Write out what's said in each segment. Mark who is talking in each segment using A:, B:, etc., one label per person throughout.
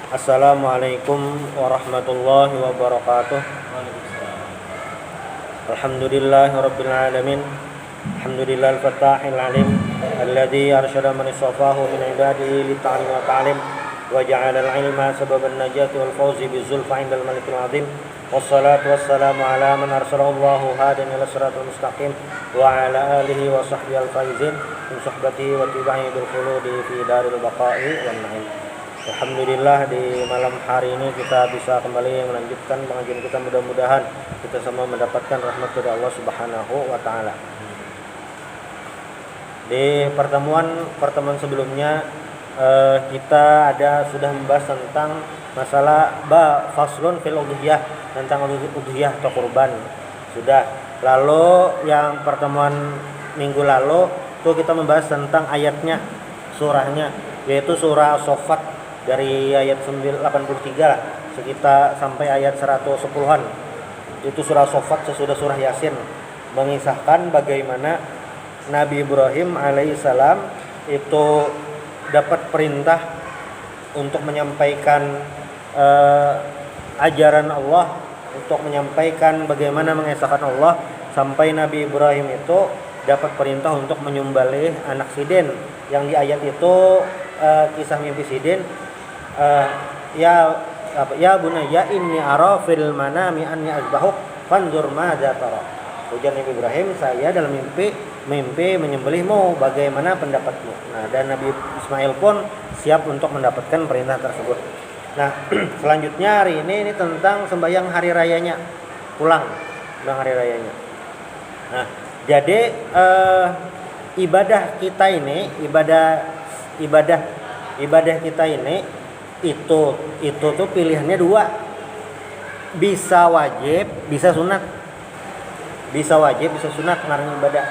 A: Assalamualaikum warahmatullahi wabarakatuh. Alhamdulillahirabbil alamin. Alhamdulillahil fattahil alim alladzi arsyada man istafahu min ibadihi lit'alim wa ta'lim wa ja'ala al-ilma sababan najati wal fawzi bizulfa 'indal malikil 'azim. Wassalatu wassalamu ala man arsalahu Allahu hadiyan ila siratal mustaqim wa ala alihi wa sahbihi al-faizin min suhbatihi wa tibahi bil khuludi fi daril baqa'i wan na'im. Alhamdulillah di malam hari ini kita bisa kembali melanjutkan pengajian kita, mudah-mudahan kita semua mendapatkan rahmat dari Allah Subhanahu wa taala. Di pertemuan sebelumnya kita sudah membahas tentang masalah faslun fil udhiyah, tentang udhiyah atau kurban. Sudah. Lalu yang pertemuan minggu lalu tuh kita membahas tentang ayatnya, surahnya, yaitu surah As-Saffat dari ayat 83 lah, sekitar sampai ayat 110-an. Itu surah Saffat sesudah surah Yasin, mengisahkan bagaimana Nabi Ibrahim alaihissalam itu dapat perintah untuk menyampaikan ajaran Allah, untuk menyampaikan bagaimana mengesahkan Allah, sampai Nabi Ibrahim itu dapat perintah untuk menyembelih anak Sidin, yang di ayat itu kisah mimpi Sidin. Ya bunayya inni ara fil manami anni azbahuk fanzur madza tara. Ujar Nabi Ibrahim, saya dalam mimpi menyembelihmu, bagaimana pendapatmu? Nah, dan Nabi Ismail pun siap untuk mendapatkan perintah tersebut. Nah, selanjutnya hari ini tentang sembahyang hari rayanya, pulang hari rayanya. Nah, jadi ibadah kita ini itu tuh pilihannya dua, bisa wajib bisa sunat, ngarang ibadah.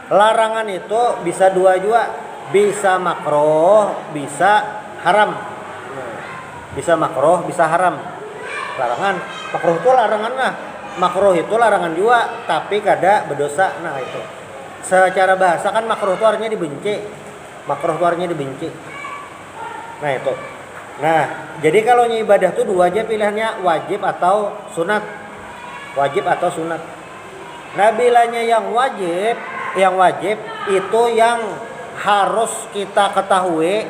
A: Larangan itu bisa dua juga, bisa makruh bisa haram. Bisa makruh bisa haram. Larangan makruh itu larangan lah, makruh itu larangan juga, tapi kada berdosa. Nah, itu secara bahasa kan makruh itu artinya dibenci. Nah, itu. Nah, jadi kalau ibadah tuh dua aja pilihannya, wajib atau sunat. Nah, bilanya yang wajib itu yang harus kita ketahui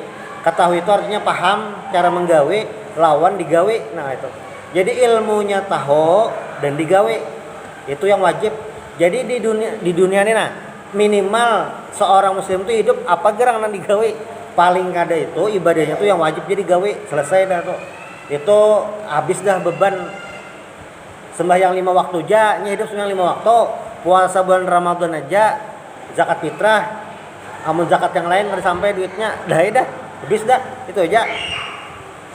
A: itu artinya paham cara menggawe lawan digawe. Nah, itu. Jadi ilmunya tahu dan digawe, itu yang wajib. Jadi di dunia ini, nah, minimal seorang muslim itu hidup apa gerang nang digawe, paling kada itu ibadahnya tuh yang wajib jadi gawe, selesai dah tuh. Itu habis dah beban. Sembahyang 5 waktu aja, hidup sembahyang 5 waktu, puasa bulan Ramadan aja, zakat fitrah, amun zakat yang lain kada sampai duitnya, dah habis dah, itu aja.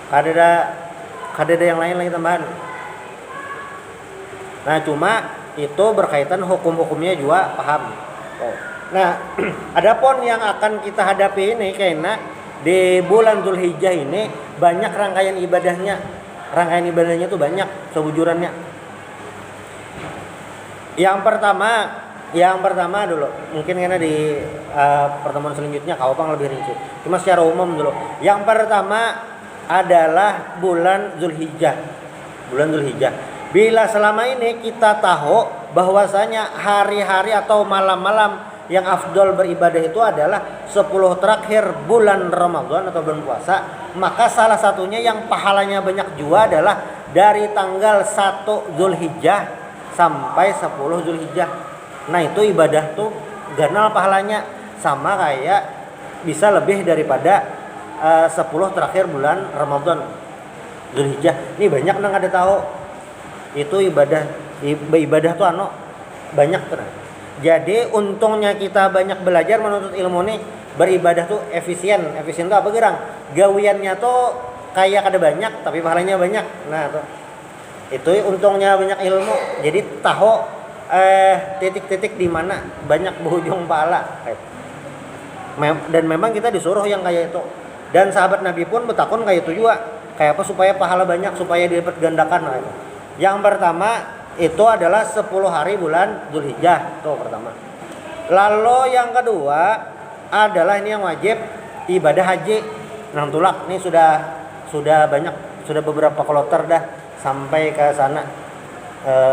A: Kada ada yang lain lagi tambahan. Nah, cuma itu berkaitan hukum-hukumnya juga paham. Nah, adapun yang akan kita hadapi ini, karena di bulan Dzulhijjah ini banyak rangkaian ibadahnya tuh banyak sebujurannya. Yang pertama dulu, mungkin karena di pertemuan selanjutnya kau pang lebih rinci. Cuma secara umum dulu. Yang pertama adalah bulan Dzulhijjah. Bila selama ini kita tahu bahwasanya hari-hari atau malam-malam yang afdol beribadah itu adalah 10 terakhir bulan Ramadan atau bulan puasa, maka salah satunya yang pahalanya banyak juga adalah dari tanggal 1 Dzulhijjah sampai 10 Dzulhijjah. Nah, itu ibadah tuh ganal pahalanya, sama kayak bisa lebih daripada 10 terakhir bulan Ramadan Dzulhijjah. Ini banyak nang ada tahu. Itu ibadah tuh banyak terus. Jadi untungnya kita banyak belajar menuntut ilmu nih, beribadah tuh efisien tuh apa gerang? Gawiannya tuh kayak kada banyak tapi pahalanya banyak. Nah, tuh. Itu untungnya banyak ilmu. Jadi tahu titik-titik di mana banyak berujung pahala. Dan memang kita disuruh yang kayak itu. Dan sahabat Nabi pun bertakun kayak itu juga. Kayak apa supaya pahala banyak, supaya didapat gandakan. Nah, itu. Yang pertama itu adalah 10 hari bulan Dzulhijjah, itu pertama. Lalu yang kedua adalah ini yang wajib, ibadah haji. Nang Tulak ini sudah banyak, sudah beberapa kloter dah sampai ke sana.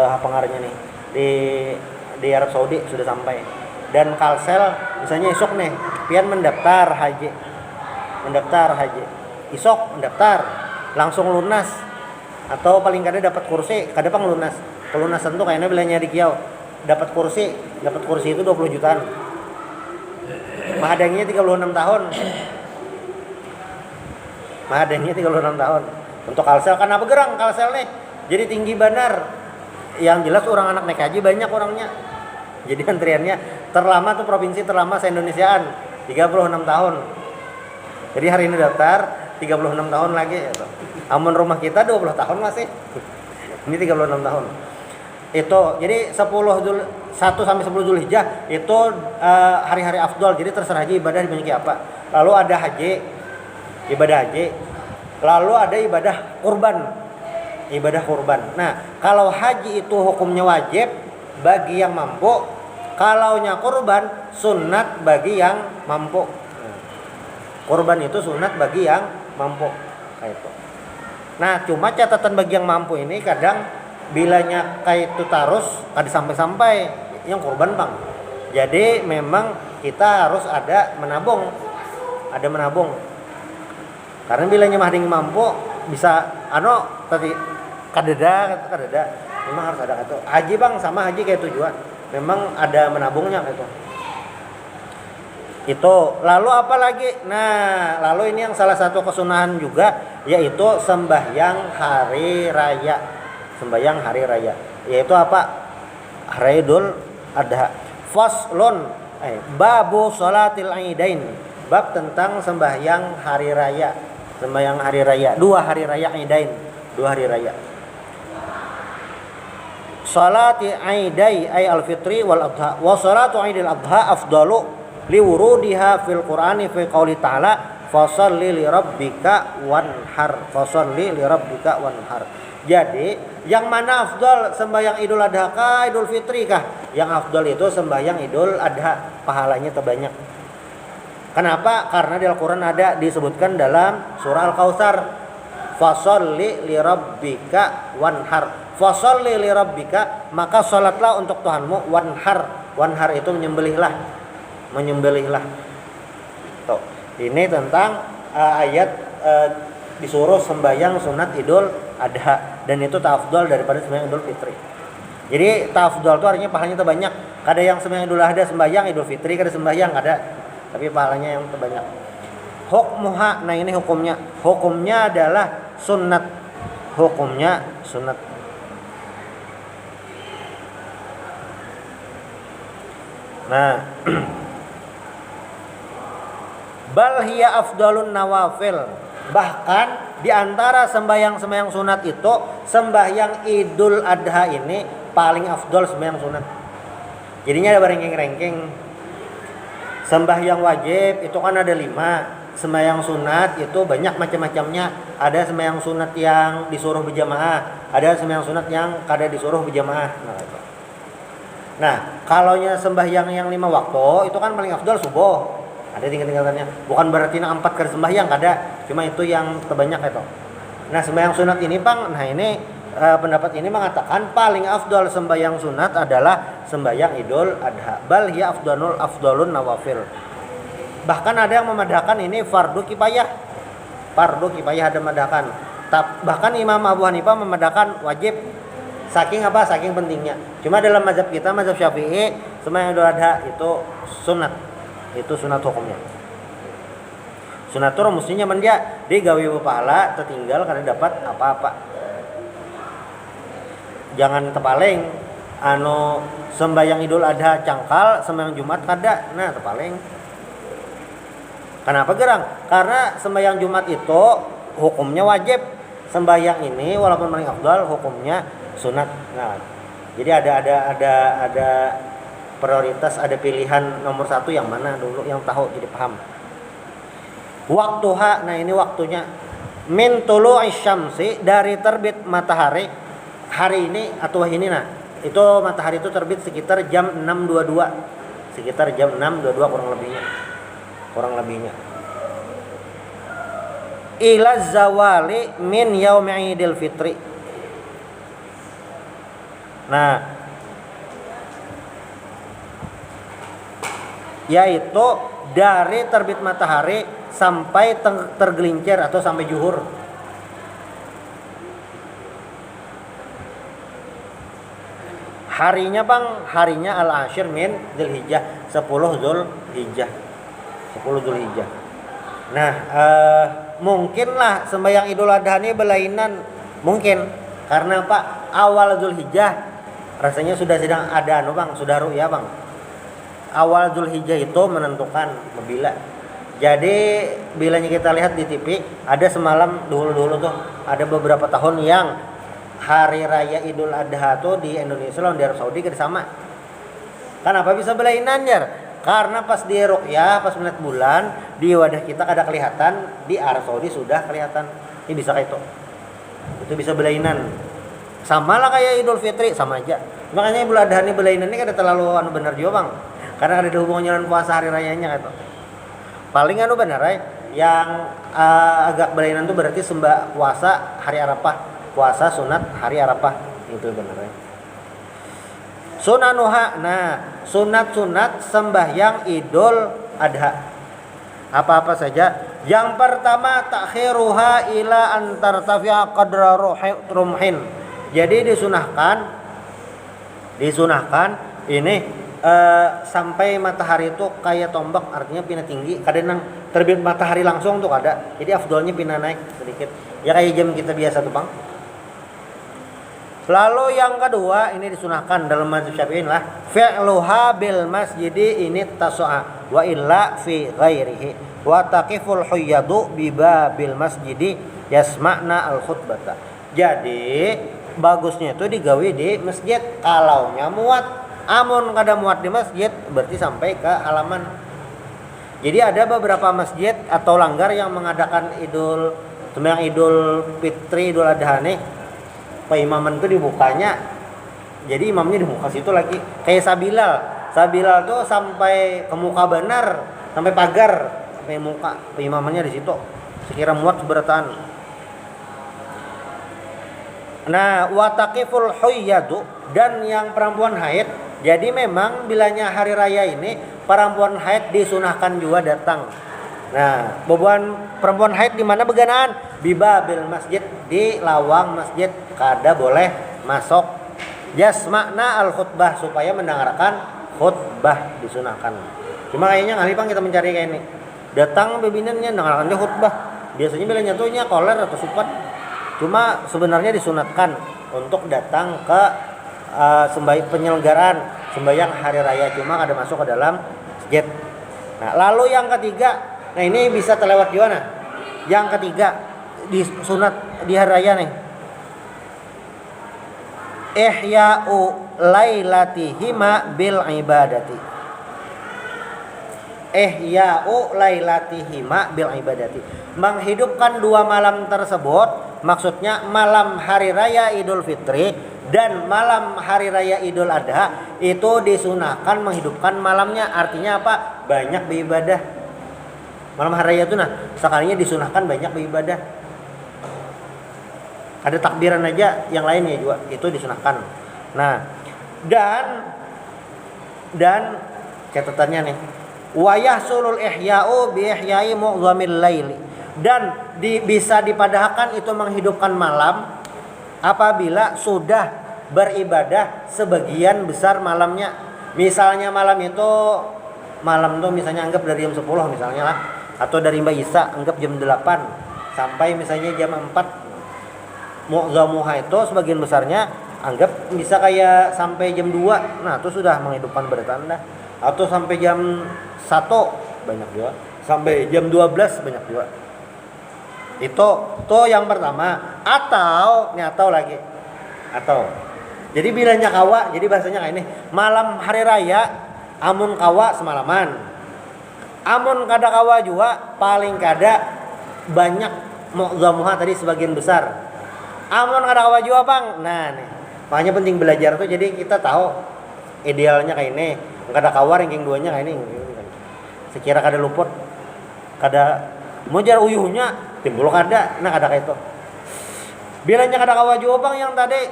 A: Apa ngarannya nih di Arab Saudi sudah sampai. Dan Kalsel misalnya isok nih pian mendaftar haji isok mendaftar langsung lunas atau paling kada dapat kursi kada pang lunas. Pelunasan tuh kayaknya bilangnya di Kiau dapat kursi itu 20 jutaan. Mahadangnya 36 tahun. Untuk Kalsel kan apa gerang Kalsel nih. Jadi tinggi benar. Yang jelas orang anak naik haji banyak orangnya. Jadi antriannya terlama tuh provinsi terlama se-Indonesiaan 36 tahun. Jadi hari ini daftar 36 tahun lagi gitu. Amun rumah kita 20 tahun masih. Ini 36 tahun. Itu jadi 1 sampai 10 Zulhijjah itu hari-hari afdol. Jadi terserah haji ibadah dibanyakin apa. Lalu ada ibadah haji. Lalu ada ibadah kurban. Nah, kalau haji itu hukumnya wajib bagi yang mampu. Kalaunya kurban sunat bagi yang mampu. Kurban itu sunat bagi yang mampu. Kayak itu. Nah, cuma catatan bagi yang mampu ini kadang bilanya kayak itu tarus kada sampai-sampai yang kurban bang. Jadi memang kita harus ada menabung. Karena bilanya mahding mampu bisa tadi kadeda memang harus ada itu. Haji bang sama haji kayak tujuan. Memang ada menabungnya gitu. Itu lalu apa lagi? Nah, lalu ini yang salah satu kesunahan juga yaitu sembahyang hari raya. Yaitu apa? Hari Idul Adha. Faslun babu sholatil aidain. Bab tentang sembahyang hari raya. 2 hari raya aidain. 2 hari raya. Salati aidai ay al-fitri wal adha. Wa salatu aidil adha afdalu liwurudiha fil Qur'ani fi qouli ta'ala fasalli li rabbika wanhar. Jadi yang mana afdal sembahyang Idul Adha kah Idul Fitri kah? Yang afdal itu sembahyang Idul Adha, pahalanya terbanyak. Kenapa? Karena di Al-Qur'an ada disebutkan dalam surah Al-Kautsar fasalli li rabbika wanhar. Fasalli li rabbika, maka salatlah untuk Tuhanmu. Wanhar itu menyembelihlah. Tuh, ini tentang ayat disuruh sembahyang sunat Idul Adha dan itu ta'afdal daripada sembahyang Idul Fitri. Jadi ta'afdal itu artinya pahalanya terbanyak. Kada yang sembahyang Idul Adha sembahyang Idul Fitri kada sembahyang ada, tapi pahalanya yang terbanyak. Hukmuha, nah ini hukumnya. Hukumnya adalah sunat. Nah, bal hiya afdalun nawafil. Bahkan di antara sembahyang sunat itu sembahyang Idul Adha ini paling afdal sembahyang sunat. Jadinya ada ranking. Sembahyang wajib itu kan ada 5. Sembahyang sunat itu banyak macam-macamnya. Ada sembahyang sunat yang disuruh berjamaah, ada sembahyang sunat yang kada disuruh berjamaah. Nah, kalaunya sembahyang yang 5 waktu itu kan paling afdal subuh. Ada tingkat-tingkatannya. Bukan berarti 4 kali sembahyang kada, cuma itu yang terbanyak itu. Nah, sembahyang sunat ini Bang, nah ini pendapat ini mengatakan paling afdal sembahyang sunat adalah sembahyang Idul Adha. Bal hiya afdalun nawafil. Bahkan ada yang memadakan ini fardu kifayah ada memadakan. Bahkan Imam Abu Hanifah memadakan wajib. Saking apa? Saking pentingnya. Cuma dalam mazhab kita, mazhab Syafi'i, sembahyang Idul Adha itu sunat. Itu sunat hukumnya. Sunat itu mestinya mendia digawe pahala tertinggal karena dapat apa-apa. Jangan terpaling sembahyang Idul Adha cangkal, sembahyang Jumat kada. Nah, terpaling. Kenapa gerang? Karena sembahyang Jumat itu hukumnya wajib. Sembahyang ini walaupun paling afdal hukumnya sunat. Nah, jadi ada prioritas, ada pilihan nomor 1 yang mana dulu, yang tahu jadi paham. Waktuha, nah ini waktunya min tulu'i syamsi, dari terbit matahari hari ini atau ini. Nah, itu matahari itu terbit sekitar jam 6.22 kurang lebihnya. ila zawali min yaumi idul fitri. Nah, yaitu dari terbit matahari sampai tergelincir atau sampai zuhur. Harinya Bang, harinya al-ashir min Dzulhijjah, 10 Dzulhijjah. 10 Dzulhijjah. Nah, mungkinlah sembahyang Idul Adha ini belainan, mungkin karena Pak awal Dzulhijjah rasanya sudah sedang ada Bang, sudah ru'ya Bang. Awal Dzulhijjah itu menentukan bila. Jadi bilanya kita lihat di TV, ada semalam dulu tuh ada beberapa tahun yang hari raya Idul Adha tuh di Indonesia lawan di Arab Saudi kan sama. Kenapa bisa belainan ya? Karena pas di ru'yah, pas melihat bulan di wadah kita kada kelihatan, di Arab Saudi sudah kelihatan. Ini bisa kayak itu. Itu bisa belainan. Sama lah kayak Idul Fitri, sama aja. Makanya Idul Adha ini belainan ini kada terlalu benar juga Bang. Karena ada hubungannya dengan puasa hari rayanya gitu. Paling benar yang agak belainan tuh berarti sembah puasa hari Arafah, puasa sunat hari Arafah, itu benar ya. Sunanuha, nah sunat-sunat sembahyang Idul Adha apa-apa saja. Yang pertama takhiruha ila antar tafi'a qadra rumhin. Jadi disunahkan ini sampai matahari itu kayak tombak, artinya pindah tinggi. Kadang terbit matahari langsung tuh ada. Jadi afdolnya pindah naik sedikit. Ya kayak jam kita biasa tuh Bang. Lalu yang kedua ini disunahkan dalam mazhab Syafi'i lah, fi'luha bil masjidi ini tas'a wa illa fi ghairihi wa taqiful huyyadu bi babil masjidi yasma'na al khutbata. Jadi bagusnya itu digawe di masjid kalau muat. Amun kada muat di masjid berarti sampai ke halaman. Jadi ada beberapa masjid atau langgar yang mengadakan sembahyang Idul Fitri, Idul Adha nih, peimaman itu dibukanya. Jadi imamnya di muka situ lagi. Kayak Sabilal tuh sampai ke muka benar, sampai pagar, sampai muka peimamannya di situ. Sekira muat seberataan. Nah, wataqiful huyyadu, dan yang perempuan haid. Jadi memang bilanya hari raya ini perempuan haid disunahkan juga datang. Nah, perempuan haid di mana beganaan? Bibabil masjid, di lawang masjid, kada boleh masuk. Yasma'na al khutbah, supaya mendengarkan khutbah disunahkan. Cuma kayaknya ngalih Bang kita mencari kayak ini. Datang bebinannya dengarkan dia khutbah. Biasanya bilanya tuh koler atau supat. Cuma sebenarnya disunatkan untuk datang ke penyelenggaraan sembahyang hari raya, cuma ada masuk ke dalam masjid. Nah, lalu yang ketiga, nah ini bisa terlewat di mana? Yang ketiga di sunat di hari raya nih. Ihya'u lailatihima bil ibadati. Ihya'u lailatihima bil ibadati. Menghidupkan dua malam tersebut, maksudnya malam hari raya Idul Fitri dan malam hari raya Idul Adha itu disunahkan menghidupkan malamnya. Artinya apa? Banyak beribadah. Malam hari raya itu sekalinya disunahkan banyak beribadah. Ada takbiran aja, yang lainnya juga itu disunahkan. Nah, dan catatannya nih, wa yahsulul ihya'u bi ihya'i mu'dhamil laili. Dan bisa dipadahkan itu menghidupkan malam apabila sudah beribadah sebagian besar malamnya. Misalnya malam tuh misalnya anggap dari jam 10 misalnya lah, atau dari Mbak Isa anggap jam 8 sampai misalnya jam 4. Mu'zamuha itu sebagian besarnya anggap bisa kayak sampai jam 2. Nah, itu sudah menghidupkan bertanda. Atau sampai jam 1 banyak juga. Sampai jam 12 banyak juga. Itu yang pertama. Atau jadi bilanya kawa, jadi bahasanya kayak ini, malam hari raya amun kawa semalaman, amun kada kawa juga paling kada banyak mu'zamuha tadi sebagian besar, amun kada kawa juga Bang. Nah nih makanya penting belajar tuh, jadi kita tahu idealnya kayak ini. Kada kawa ranking 2-nya kayak ini, sekira kada luput, kada mujar uyuhnya timbul kada kayak itu. Bilanya kada kawaju bang yang tadi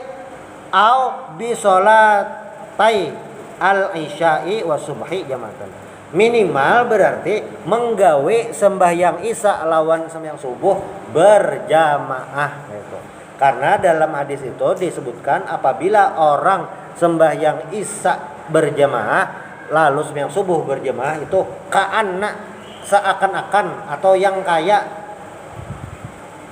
A: au bi sholatai al isya'i wa subhi jamatan. Minimal berarti menggawe sembahyang isya lawan sembahyang subuh berjamaah gitu. Karena dalam hadis itu disebutkan apabila orang sembahyang isya berjamaah lalu sembahyang subuh berjamaah itu ka'anna seakan-akan atau yang kayak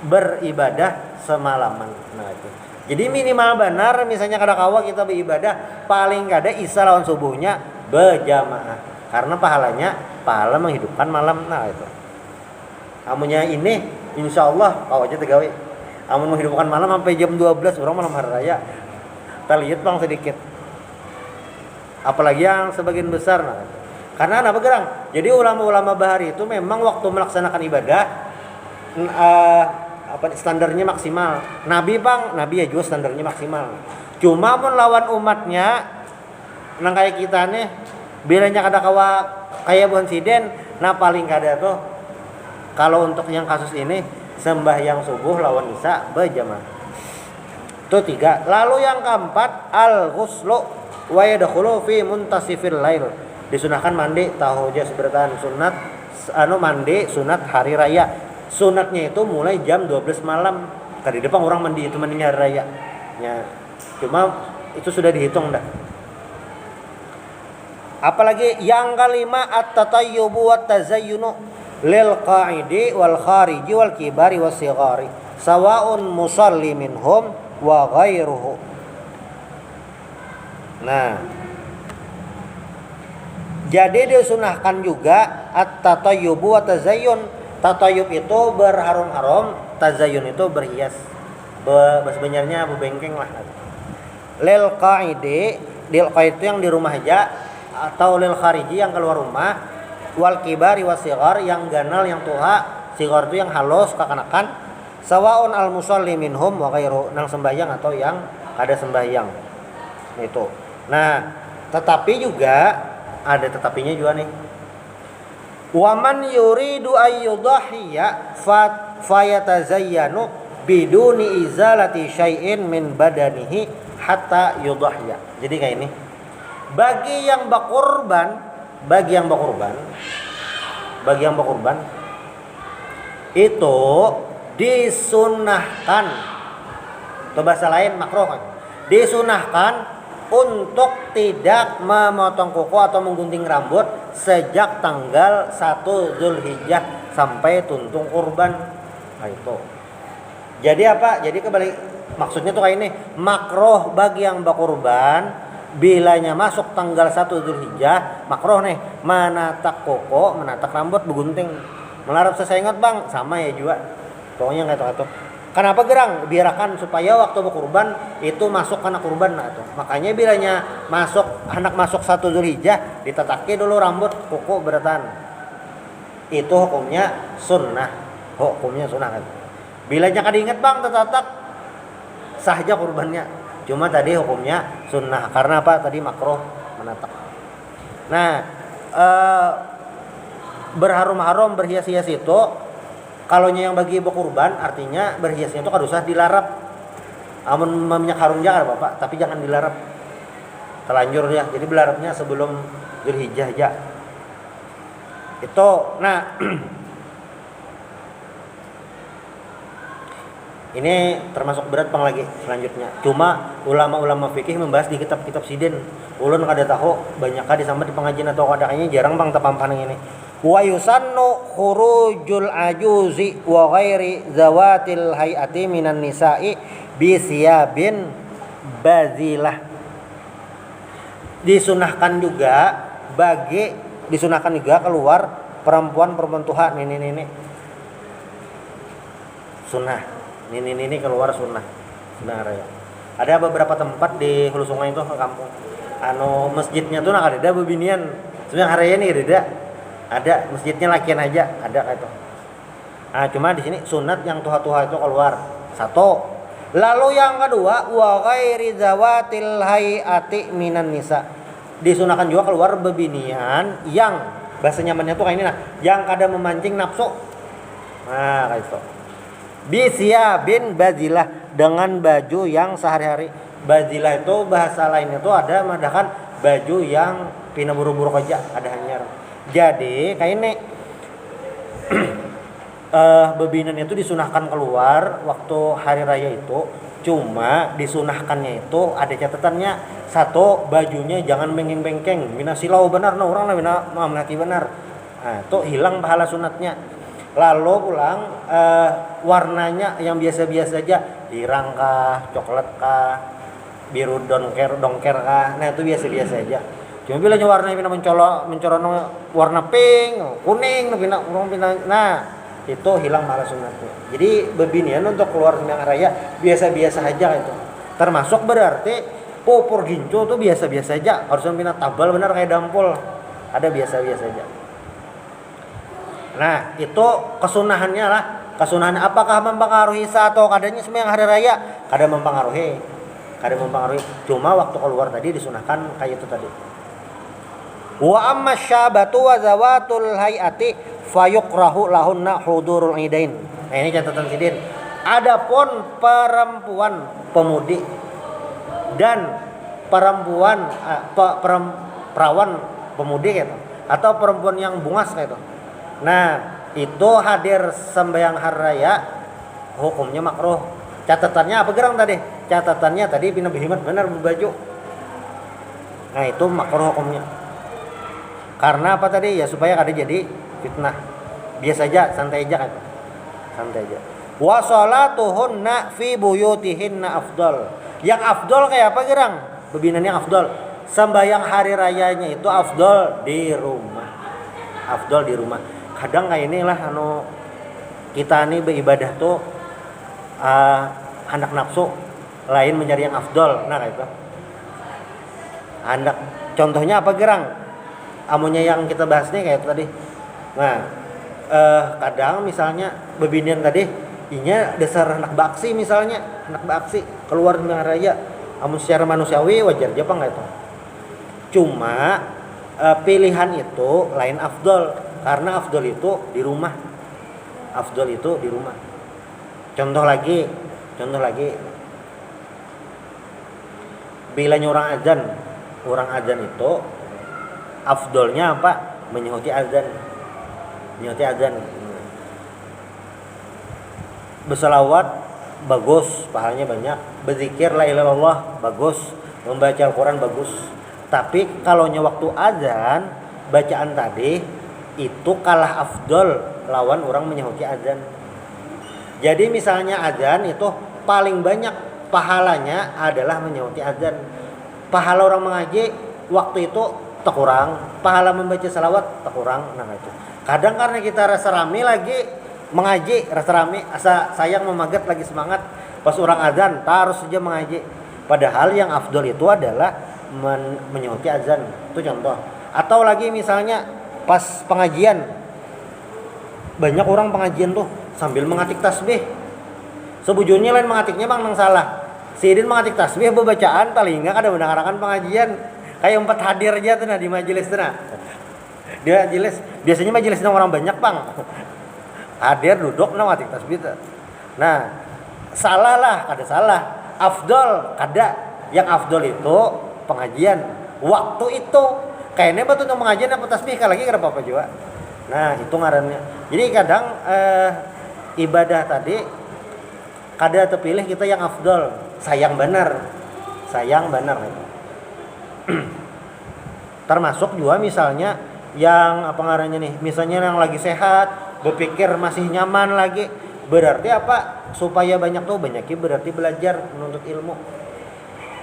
A: beribadah semalaman. Nah itu. Jadi minimal benar misalnya kada kawa kita beribadah paling kada isya lawan subuhnya berjamaah. Karena pahala menghidupkan malam. Nah itu. Amunnya ini insyaallah kawanya tegawe. Amun menghidupkan malam sampai jam 12 orang malam hari raya. Kita lihat bang sedikit. Apalagi yang sebagian besar. Nah, karena apa gerang? Jadi ulama-ulama bahari itu memang waktu melaksanakan ibadah standarnya maksimal. Nabi ya juga standarnya maksimal. Cuma pun lawan umatnya nang kayak kita nih bilanya kada kawa kayak bonsiden, nah paling kada tuh kalau untuk yang kasus ini sembahyang subuh lawan isya berjamaah. Itu 3. Lalu yang keempat al-ghuslu wa yadkhulu fi muntasifil lail. Disunahkan mandi tahajud bertahan sunat mandi sunat hari raya. Sunatnya itu mulai jam 12 malam. Tadi depan orang mandi itu mandinya hari raya. Ya. Cuma itu sudah dihitung dah. Apalagi yang kelima at-tatayyubu wat tazayyunu lil qa'idi wal khariji wal kibari was sighari sawa'un musalli minhum wa ghairuhu. Nah, jadi disunahkan juga at-tatayyubu wat tazayyun. Tatayub itu berharum-harum, tazayyun itu berhias. Sebenarnya bebengkeng lah. Lil qaidi, lil qaid itu yang di rumah aja atau lil khariji yang keluar rumah, wal kibari wasighar yang ganal yang tua, sighar itu yang halus kekanakan. Sawaun al musalli minhum wa ghairu nang sembahyang atau yang ada sembahyang. Itu. Nah, tetapi juga ada tetapinya juga nih. Waman yuridu ayyudhahiya fayatazayyanu biduni izalati syai'in min badanihi hatta yudhahiya. Jadi kayak ini. Bagi yang berkorban itu disunahkan. Atau bahasa lain makruh kan. Disunahkan untuk tidak memotong kuku atau menggunting rambut sejak tanggal 1 Zulhijjah sampai tuntung kurban. Nah itu. Jadi apa? Jadi kembali maksudnya tuh kayak ini, makruh bagi yang berkurban bilanya masuk tanggal 1 Zulhijjah, makruh nih menatak kuku, menatak rambut, begunting. Melarap saya ingat bang, sama ya juga. Pokoknya nggak tahu. Kenapa gerang? Biarkan supaya waktu berkurban itu masuk anak kurban. Nah, itu. Makanya bilanya anak masuk 1 Zulhijjah ditataki dulu rambut kuku beratan. Itu hukumnya sunnah. Kan. Bilanya kada ingat bang tetatak sah aja kurbannya. Cuma tadi hukumnya sunnah karena apa? Tadi makruh menatak. Nah, berharum-harum berhias-hias itu kalau yang bagi ibu kurban artinya berhiasnya itu kada usah dilarap. Amun minyak harum jangan Bapak, tapi jangan dilarap. Terlanjur ya. Jadi belarapnya sebelum Zulhijjah aja. Itu nah ini termasuk berat pang lagi selanjutnya. Cuma ulama-ulama fikih membahas di kitab-kitab sidin. Ulun kada tahu banyak di sama di pengajian atau kadangnya jarang bang tepampan ini. Wa yusannu khurujul ajuzi wa ghairi zawatil hayati minan nisa'i bi siyabin bazilah. Disunahkan juga keluar perempuan tua nenek sunnah ini keluar sunnah raya. Ada beberapa tempat di hulu sungai itu ke kampung masjidnya tuh ada bebinian sebenarnya hari ini ada masjidnya lakian aja ada kayak itu. Nah cuma di sini sunat yang tuha-tuha itu keluar satu. Lalu yang kedua wa ghairi zawatil hayati minan nisa. Disunahkan juga keluar bebinian yang bahasa nyamannya tuh kayak ini nah, yang kada memancing nafsu. Nah kayak itu. Bin bazilah, dengan baju yang sehari-hari. Bazilah itu bahasa lain itu ada mengadakan baju yang pina buru-buru kerja, ada hanyar. Jadi kayak ini bebinan itu disunahkan keluar waktu hari raya itu. Cuma disunahkannya itu ada catatannya. Satu, bajunya jangan bengkeng-bengkeng, mina silau benar, nah orang lah mina menghati benar. Nah, itu hilang pahala sunatnya. Lalu pulang warnanya yang biasa-biasa aja, irang kah, coklat kah, biru dongker kah, nah itu biasa-biasa aja. Cuma bila warnanya pina mencolok warna pink, kuning, nah itu hilang pahala sunatnya. Jadi bebinian untuk keluar sembahyang raya biasa-biasa aja itu. Termasuk berarti popor gincu tuh biasa-biasa aja, harusnya pina tabal benar kayak dampol. Ada biasa-biasa aja. Nah, itu kesunahannya lah. Kesunahan apakah mempengaruhi satu kadanya sembahyang hari raya? Kada mempengaruhi. Cuma waktu keluar tadi disunahkan kayak itu tadi. Wa amma syabatu wa zawatul hayati fayukrahu lahunna hudurul idain. Nah, ini catatan sidin. Adapun perempuan pemudi dan perawan pemudi gitu, atau perempuan yang bungas gitu. Nah, itu hadir sembahyang hari raya hukumnya makruh. Catatannya apa gerang tadi? Catatannya tadi pina behimat benar berbaju. Nah, itu makruh hukumnya. Karena apa tadi? Ya supaya kada jadi fitnah. Biasa aja, santai aja kan. Santai aja. Wa sholatuhunna fi buyutihinna afdal. Yang afdal kayak apa gerang? Bebinan yang afdal. Sembahyang hari rayanya itu afdal di rumah. Afdal di rumah. Kadang kayak inilah kita nih beribadah tuh hendak nafsu lain mencari yang afdol. Nah kayak itu hendak, contohnya apa gerang amunnya yang kita bahas nih kayak itu tadi. Nah kadang misalnya bebinian tadi inya dasar anak baksi, misalnya anak baksi keluar sembahyang raya, amun secara manusiawi wajar aja apa nggak itu. Cuma pilihan itu lain afdol. Karena afdol itu di rumah. Contoh lagi. Bila orang azan itu afdolnya apa? Menyuhuti azan. Berselawat bagus, pahalanya banyak. Berzikir la ilaha illallah bagus. Membaca Al-Quran bagus. Tapi kalau waktu azan, bacaan tadi itu kalah afdol lawan orang menyuhuti azan. Jadi misalnya azan itu paling banyak pahalanya adalah menyuhuti azan. Pahala orang mengaji waktu itu terkurang, pahala membaca salawat terkurang. Nah itu. Kadang karena kita rasa rame lagi mengaji, rasa rame, asa sayang memagat lagi semangat, pas orang azan harus saja mengaji. Padahal yang afdol itu adalah menyuhuti azan. Itu contoh. Atau lagi misalnya pas pengajian, banyak orang pengajian tuh sambil mengatik tasbih. Sebujurnya lain mengatiknya bang nang salah. Sidin mengatik tasbih bacaan paling enggak ada mendengarkan pengajian. Kayak 4 hadir aja tuh nah di majelis tuh nah. Dia majelis, biasanya majelisnya orang banyak bang. Hadir duduk nah mengatik tasbih tuh. Nah, salah lah, kada salah. Afdol kada. Yang afdol itu pengajian waktu itu. Kayaknya betul untuk mengajian apa tasbih lagi kada apa-apa juga. Nah, itu ngarannya. Jadi kadang ibadah tadi kada terpilih kita yang afdol. Sayang benar. Termasuk juga misalnya yang apa ngarannya nih? Misalnya yang lagi sehat, berpikir masih nyaman lagi. Berarti apa? Supaya banyak berarti belajar menuntut ilmu.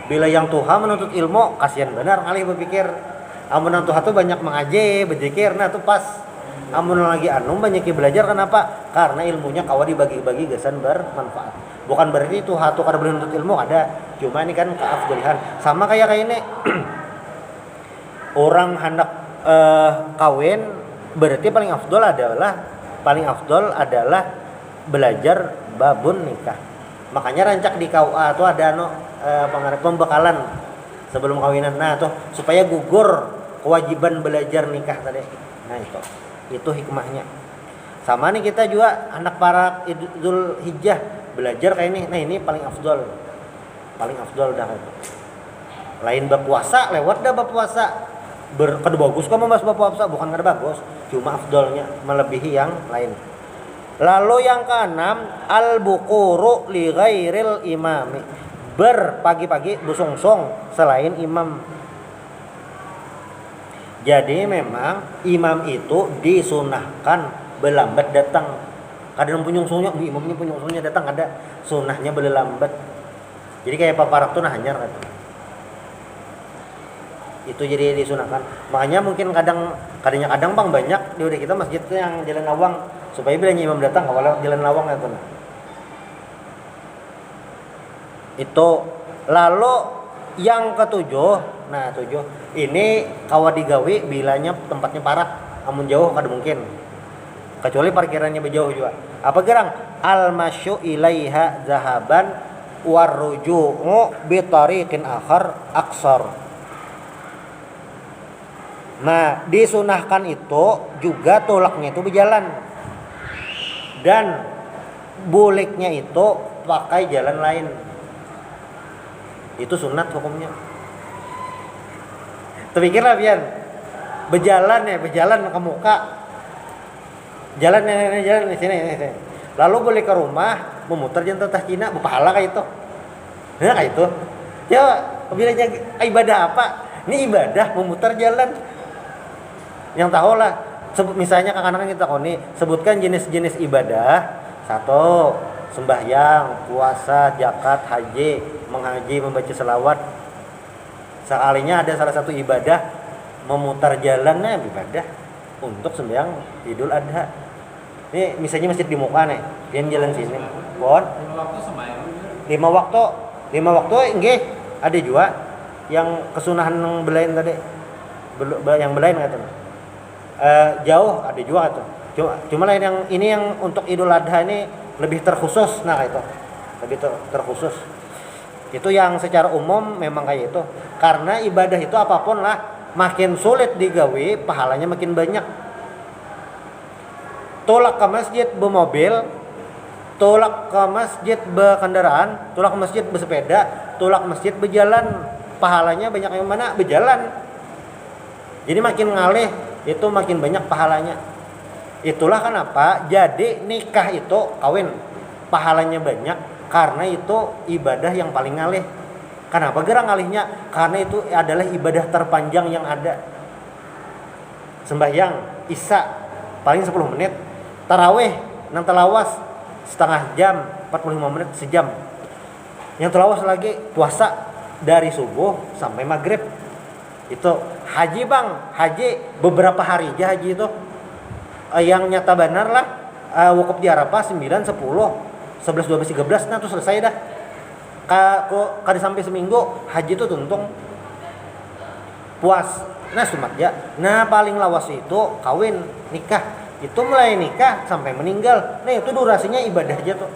A: Bila yang Tuhan menuntut ilmu, kasihan benar kali berpikir. Amun nang Tuhan tuh banyak mengaji, berzikir, nah tuh pas. Amun lagi banyak belajar, kenapa? Karena ilmunya kawa dibagi-bagi gesan bermanfaat. Bukan berarti Tuhan tuh kada boleh menuntut ilmu, ada. Cuma ini kan keafdolihan. Sama kayak ini. Orang hendak kawin, berarti paling afdol adalah belajar babun nikah. Makanya rancak di KUA tuh ada pembekalan sebelum kawinan. Nah tuh supaya gugur kewajiban belajar nikah tadi. Nah itu hikmahnya. Sama nih kita juga anak para Idul Hijjah belajar kayak ini. Nah ini paling afdol dah itu. Lain bab puasa lewat dah bab puasa. Kada bagus kok membahas bab puasa, bukan kada bagus, cuma afdolnya melebihi yang lain. Lalu yang keenam, al-buquru li ghairil imami. Berpagi-pagi busungsung selain imam. Jadi memang imam itu disunahkan berlambat datang. Kadang punyungsungnya, imamnya punyungsungnya datang, ada sunahnya berlambat. Jadi kayak paparak tuh nah hanyar kan. Itu jadi disunahkan. Makanya mungkin kadang bang banyak di udah kita masjid tuh yang jalan lawang supaya bilanya imam datang kalau jalan lawang itu. Nah. Itu lalu yang ketujuh, nah 7 ini kawa digawi bilanya tempatnya parak, amun jauh kada mungkin. Kecuali parkirannya berjauh juga. Apa gerang? Al-masyu ilaiha zahaban warruju'u bi tariqin akhar aksar. Nah, disunahkan itu juga tolaknya itu berjalan. Dan buliknya itu pakai jalan lain. Itu sunat hukumnya. Terpikirlah Pian. Berjalan ke muka. Jalan di sini. Lalu boleh ke rumah, memutar jantan tah Cina, berpahala kayak itu. Nah, kayak itu. Ya, bilangnya ibadah apa? Ini ibadah memutar jalan. Yang tahu lah, misalnya kakak-kakak kita nih, sebutkan jenis-jenis ibadah. 1, sembahyang, puasa, zakat, haji, menghaji, membaca selawat. Sekalinya ada salah satu ibadah memutar jalannya ibadah untuk sembahyang Idul Adha. Ini misalnya masjid di muka nih, dia jalan sini. Bon. 5 waktu enggak ada juga yang kesunahan yang belain tadi. Yang belain kata. Jauh ada juga tuh. Cuma lain yang ini yang untuk Idul Adha ini lebih terkhusus. Nah itu lebih terkhusus. Itu yang secara umum memang kayak itu. Karena ibadah itu apapun lah, makin sulit digawe, pahalanya makin banyak. Tolak ke masjid bermobil, tolak ke masjid berkendaraan, tolak ke masjid bersepeda, tolak ke masjid berjalan, pahalanya banyak yang mana? Berjalan. Jadi makin ngalih itu makin banyak pahalanya. Itulah kenapa jadi nikah itu kawin pahalanya banyak, karena itu ibadah yang paling ngalih. Kenapa gerang ngalihnya? Karena itu adalah ibadah terpanjang yang ada. Sembahyang Isya paling 10 menit, tarawih nang telawas setengah jam, 45 menit sejam. Yang telawas lagi puasa dari subuh sampai maghrib. Itu haji bang, haji beberapa hari aja haji itu. Yang nyata benar lah wukuf di Arafah 9, 10, 11, 12, 13 nah tuh selesai dah. Kada sampai seminggu haji itu tuntung puas. Nah sumat ya. Nah paling lawas itu kawin nikah. Itu mulai nikah sampai meninggal. Nah itu durasinya ibadah aja tuh.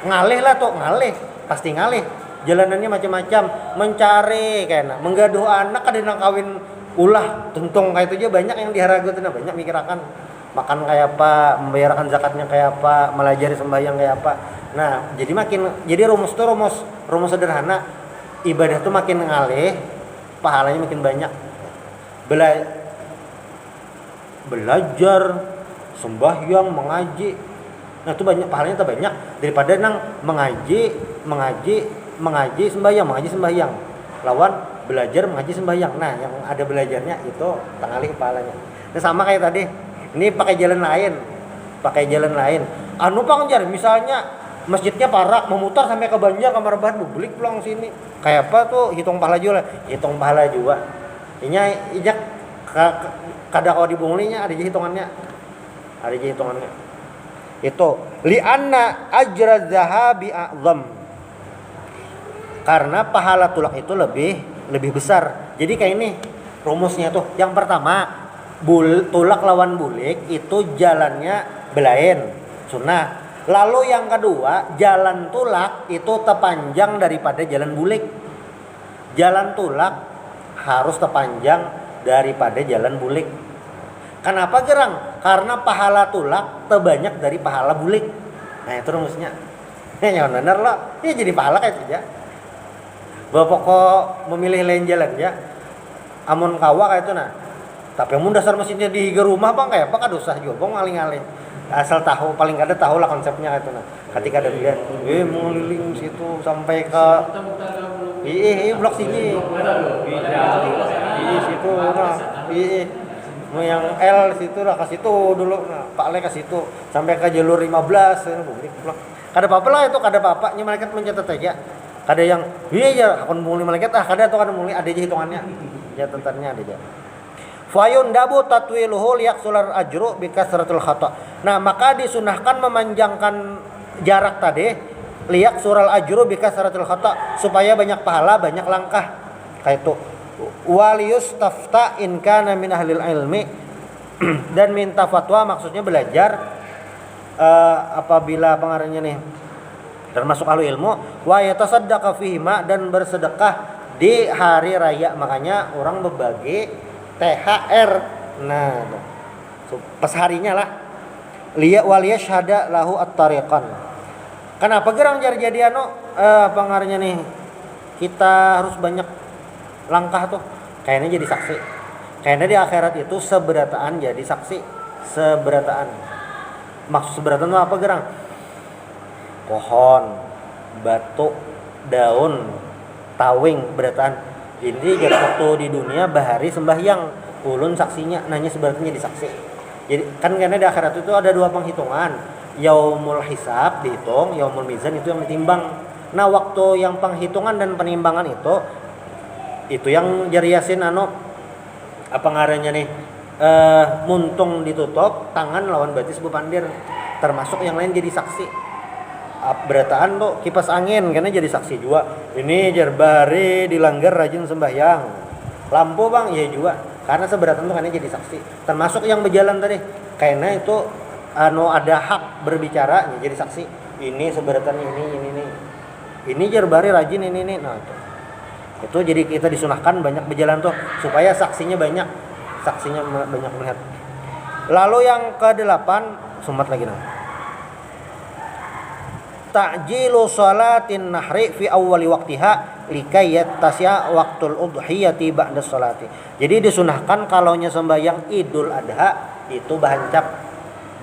A: Ngalih lah tuh, ngalih. Pasti ngalih. Jalanannya macam-macam. Mencari kayaknya, menggaduh anak kada nang kawin ulah. Tuntung kayak itu aja banyak yang diharago tuh, banyak mikirakan. Makan kayak apa, membayarkan zakatnya kayak apa, melajari sembahyang kayak apa. Nah, jadi rumus sederhana. Ibadah tuh makin ngalih, pahalanya makin banyak. Belajar, sembahyang, mengaji. Nah itu banyak pahalanya tuh banyak daripada nang mengaji sembahyang. Lawan belajar mengaji sembahyang. Nah yang ada belajarnya itu tanggali pahalanya. Nah sama kayak tadi. Ini pakai jalan lain. Anu pangjar misalnya masjidnya parak memutar sampai ke Banjar kamar bahan publik pulang sini. Kayak apa tuh hitung pahala juga. Ini ijak kada kalau dibungulinya ada hitungannya. Itu li'anna ajra zahabi a'zam. Karena pahala tulak itu lebih besar. Jadi kayak ini rumusnya tuh. Yang pertama, tulak lawan bulik itu jalannya belain, sunnah. Lalu yang kedua, jalan tulak itu terpanjang daripada jalan bulik. Jalan tulak harus terpanjang daripada jalan bulik. Kenapa gerang? Karena pahala tulak terbanyak dari pahala bulik. Nah itu rumusnya. Ya benar lah. Ya jadi pahala kayak itu ya. Bapak kok memilih lain jalan ya. Amun kawa kayak itu nah. Tapi mun dasar mesinnya di rumah bang kayak apa kan dosah juga bang ngaling-ngaling. Asal tahu paling kada tahu lah konsepnya kayak itu nah. Ketika ada dia, mau liling situ sampai ke blok sini. Situ nah. Mau yang L situ lah ke situ dulu. Nah, Pak Le ke situ sampai ke jalur 15 kada apa-apa lah itu kada apa-apa nya malaikat mencatat aja. Kada yang ya akun muli malaikat kada atau kada muli ada aja hitungannya. Catatannya ada aja. Fayun dabu tatwiluhu liyaqsular ajru bikasratul khata. Nah, maka disunahkan memanjangkan jarak tadi liyaqsural ajru bikasratul khata supaya banyak pahala, banyak langkah. Kayak itu. Waliyus tafta in kana min ahlil ilmi dan minta fatwa maksudnya belajar apabila pengarangnya nih termasuk ahli ilmu wa yatasaddaqa fihima dan bersedekah di hari raya, makanya orang berbagi THR. Nah, pas harinya lah. Liya waliya syahada lahu at-tariqan. Kenapa gerang jadi pengarangnya nih kita harus banyak langkah tuh. Kayaknya jadi saksi. Kayaknya di akhirat itu seberataan jadi saksi. Seberataan. Maksud seberataan itu apa gerang? Pohon, batu, daun, tawing, berataan. Ini jadi waktu di dunia bahari sembahyang, ulun saksinya, nanya seberatan jadi saksi. Jadi kan karena di akhirat itu ada dua penghitungan. Yaumul hisab dihitung, yaumul mizan itu yang ditimbang. Nah, waktu yang penghitungan dan penimbangan itu yang jari yasin apa ngarannya nih muntung ditutup, tangan lawan batis bepandir, termasuk yang lain jadi saksi. Berataan tuh kipas angin karena jadi saksi juga. Ini jarbari dilanggar rajin sembahyang. Lampu bang ya juga karena seberatan tuh karena jadi saksi. Termasuk yang berjalan tadi karena itu ada hak berbicara ya jadi saksi. Ini seberatan ini. Ini jarbari rajin ini. Nah itu jadi kita disunahkan banyak berjalan tuh supaya saksinya banyak melihat. Lalu yang ke-8 sumat lagi ta'jilu salatin nahri fi awwali waqtiha likay yattasya waqtul udhiyati ba'da salati. Jadi disunahkan kalau nya sembahyang Idul Adha itu bahancap.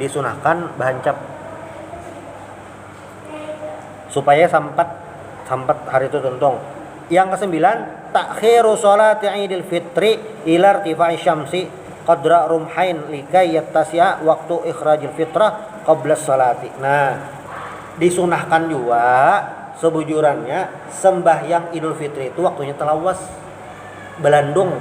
A: Disunahkan bahancap supaya sampat hari itu tuntung. Yang ke-9 ta'khiru sholati Idul Fitri ila irtifa'i syamsi qadra rumhain likay yattasya waktu ikhrajil fitrah qabla sholati. Nah, disunahkan juga sebujurannya sembahyang Idul Fitri itu waktunya telawas belandung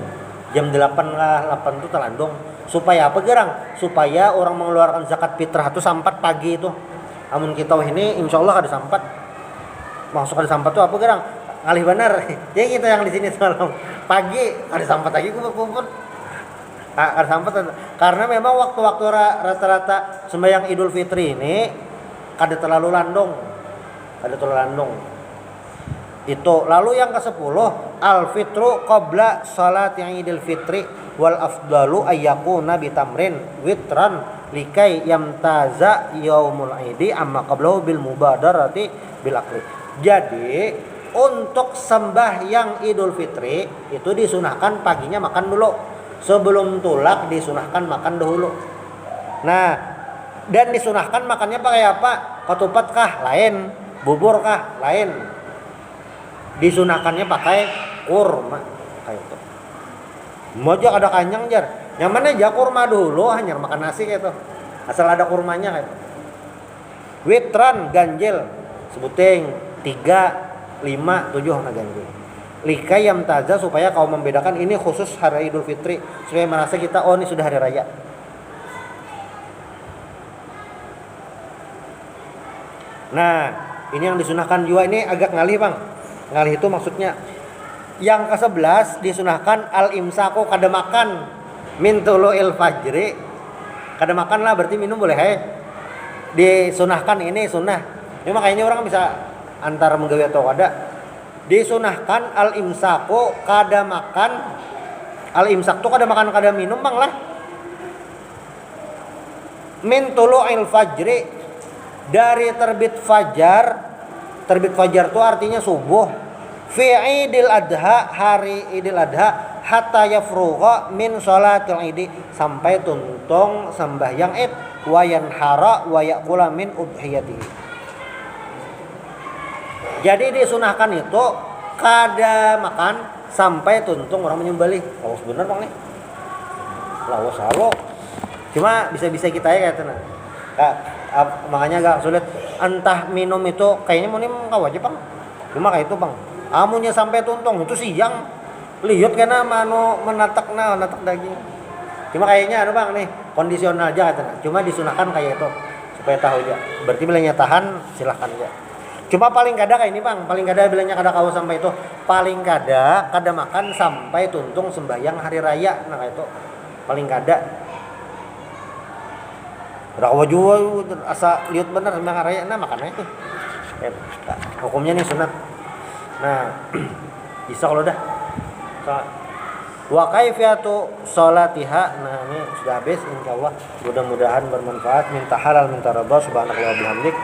A: jam 8 lah 8 itu telandung supaya apa gerang? Supaya orang mengeluarkan zakat fitrah itu sampat pagi itu. Amun kita ini insyaallah ada sampat. Maksud ada sampat itu apa gerang? Ngalih benar. Ya kita yang di sini semalam pagi ada sampat lagi kumpul. Ada sampat karena memang waktu-waktu rata-rata sembahyang Idul Fitri ini kada terlalu landung. Itu. Lalu yang ke-10 al-fitru qabla salati Idul Fitri wal afdalu ayyakuna bitamrin witran likai yamtaza yaumul idi amma qablahu bil mubadarati bil akli. Jadi untuk sembahyang Idul Fitri itu disunahkan paginya makan dulu. Sebelum tulak disunahkan makan dahulu. Nah, dan disunahkan makannya pakai apa? Ketupat kah? Lain. Bubur kah? Lain. Disunahkannya pakai kurma kayak itu. Mojo ada kanyang jar. Yang mana aja kurma dulu hanya makan nasi kayak itu. Asal ada kurmanya kayak itu. Witran ganjil sebuting 3, 5, 7 na ganjil. Likai yang taza supaya kau membedakan ini khusus hari Idul Fitri supaya merasa kita ini sudah hari raya. Nah, ini yang disunahkan juga ini agak ngalih bang. Ngalih itu maksudnya yang ke-11 disunahkan al-imsaku kada makan min tulu'il fajri. Kada makan lah berarti minum boleh disunahkan ini sunnah. Ini makanya orang bisa antara menggawe atau kada. Disunahkan al-imsaku kada makan. Al-imsak tuh kada makan kada minum bang lah. min tulu'il fajri, dari terbit fajar. Terbit fajar itu artinya subuh. Fi Idil Adha, hari Idul Adha, hatta yafrugha min sholatil idi, sampai tuntung sembahyang Id, wa yanhara wa ya'kula min udhiyatihi. Jadi disunahkan itu kada makan sampai tuntung orang menyembelih. Lawas bener Bang nih. Lawas halo. Cuma bisa-bisa kita ya katanya. Makanya agak sulit. Entah minum itu kayaknya mau kau aja Bang. Cuma kayak itu Bang. Amunya sampai tuntung itu siang. Lihat karena mano menatak daging. Cuma kayaknya Bang nih kondisional aja katanya. Cuma disunahkan kayak itu supaya tahu aja. Berarti bilangnya tahan silahkan aja. Cuma paling kada kayak ini Bang. Paling kada bilangnya kada kau sampai itu. Paling kada makan sampai tuntung sembahyang hari raya. Nah kayak itu paling kada. Rawa juga asa lihat bener sembahyang raya. Nah makannya itu. Hukumnya nih sunat. Nah bisa kalau dah. Wa kaifiyatu sholatiha. Nah ini sudah habis insyaallah. Mudah-mudahan bermanfaat. Minta halal minta radha subhanallahi wa bihamdik.